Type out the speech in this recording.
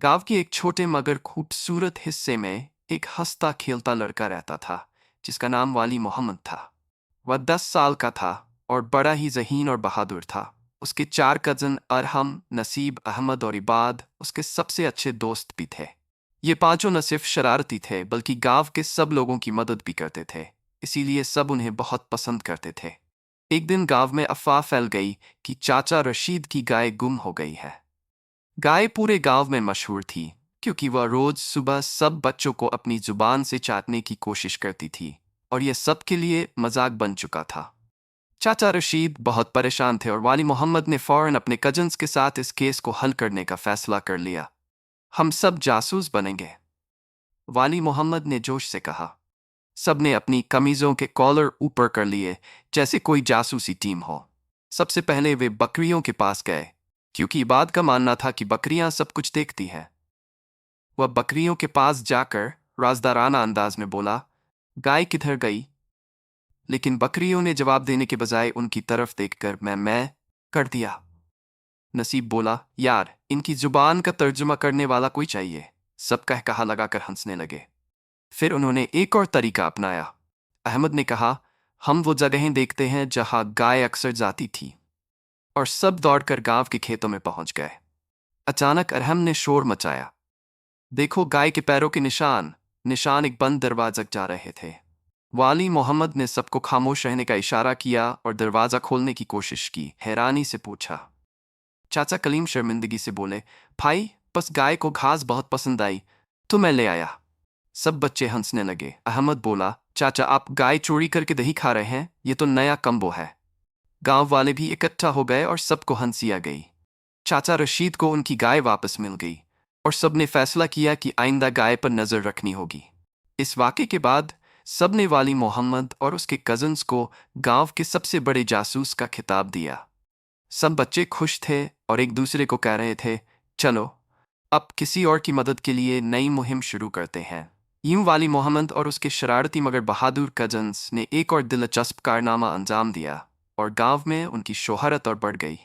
गांव के एक छोटे मगर खूबसूरत हिस्से में एक हंसता खेलता लड़का रहता था जिसका नाम वाली मोहम्मद था। वह 10 साल का था और बड़ा ही ज़हीन और बहादुर था। उसके 4 कज़न अरहम, नसीब, अहमद और इबाद उसके सबसे अच्छे दोस्त भी थे। ये पांचों न सिर्फ शरारती थे बल्कि गांव के सब लोगों की मदद भी करते थे, इसीलिए सब उन्हें बहुत पसंद करते थे। एक दिन गांव में अफवाह फैल गई कि चाचा रशीद की गाय गुम हो गई है। गाय पूरे गांव में मशहूर थी क्योंकि वह रोज सुबह सब बच्चों को अपनी जुबान से चाटने की कोशिश करती थी और यह सबके लिए मजाक बन चुका था। चाचा रशीद बहुत परेशान थे और वाली मोहम्मद ने फौरन अपने कजन्स के साथ इस केस को हल करने का फैसला कर लिया। हम सब जासूस बनेंगे, वाली मोहम्मद ने जोश से कहा। सबने अपनी कमीजों के कॉलर ऊपर कर लिए जैसे कोई जासूसी टीम हो। सबसे पहले वे बकरियों के पास गए क्योंकि इबाद का मानना था कि बकरियां सब कुछ देखती हैं। वह बकरियों के पास जाकर राजदाराना अंदाज में बोला, गाय किधर गई? लेकिन बकरियों ने जवाब देने के बजाय उनकी तरफ देखकर मैं कर दिया। नसीब बोला, यार इनकी जुबान का तर्जुमा करने वाला कोई चाहिए। सब कह कहा लगाकर हंसने लगे। फिर उन्होंने एक और तरीका अपनाया। अहमद ने कहा, हम वो जगहें देखते हैं जहां गाय अक्सर जाती थी। और सब दौड़कर गांव के खेतों में पहुंच गए। अचानक अरहम ने शोर मचाया, देखो गाय के पैरों के निशान। निशान एक बंद दरवाजा जा रहे थे। वाली मोहम्मद ने सबको खामोश रहने का इशारा किया और दरवाजा खोलने की कोशिश की। हैरानी से पूछा। चाचा कलीम शर्मिंदगी से बोले, भाई बस गाय को घास बहुत पसंद आई तो मैं ले आया। सब बच्चे हंसने लगे। अहमद बोला, चाचा आप गाय चोरी करके दही खा रहे हैं, ये तो नया कम्बो है। गांव वाले भी इकट्ठा हो गए और सबको हंसी आ गई। चाचा रशीद को उनकी गाय वापस मिल गई और सबने फैसला किया कि आइंदा गाय पर नजर रखनी होगी। इस वाक़े के बाद सबने वाली मोहम्मद और उसके कजन्स को गांव के सबसे बड़े जासूस का खिताब दिया। सब बच्चे खुश थे और एक दूसरे को कह रहे थे, चलो अब किसी और की मदद के लिए नई मुहिम शुरू करते हैं। यूं वाली मोहम्मद और उसके शरारती मगर बहादुर कजन्स ने एक और दिलचस्प कारनामा अंजाम दिया और गांव में उनकी शोहरत और बढ़ गई।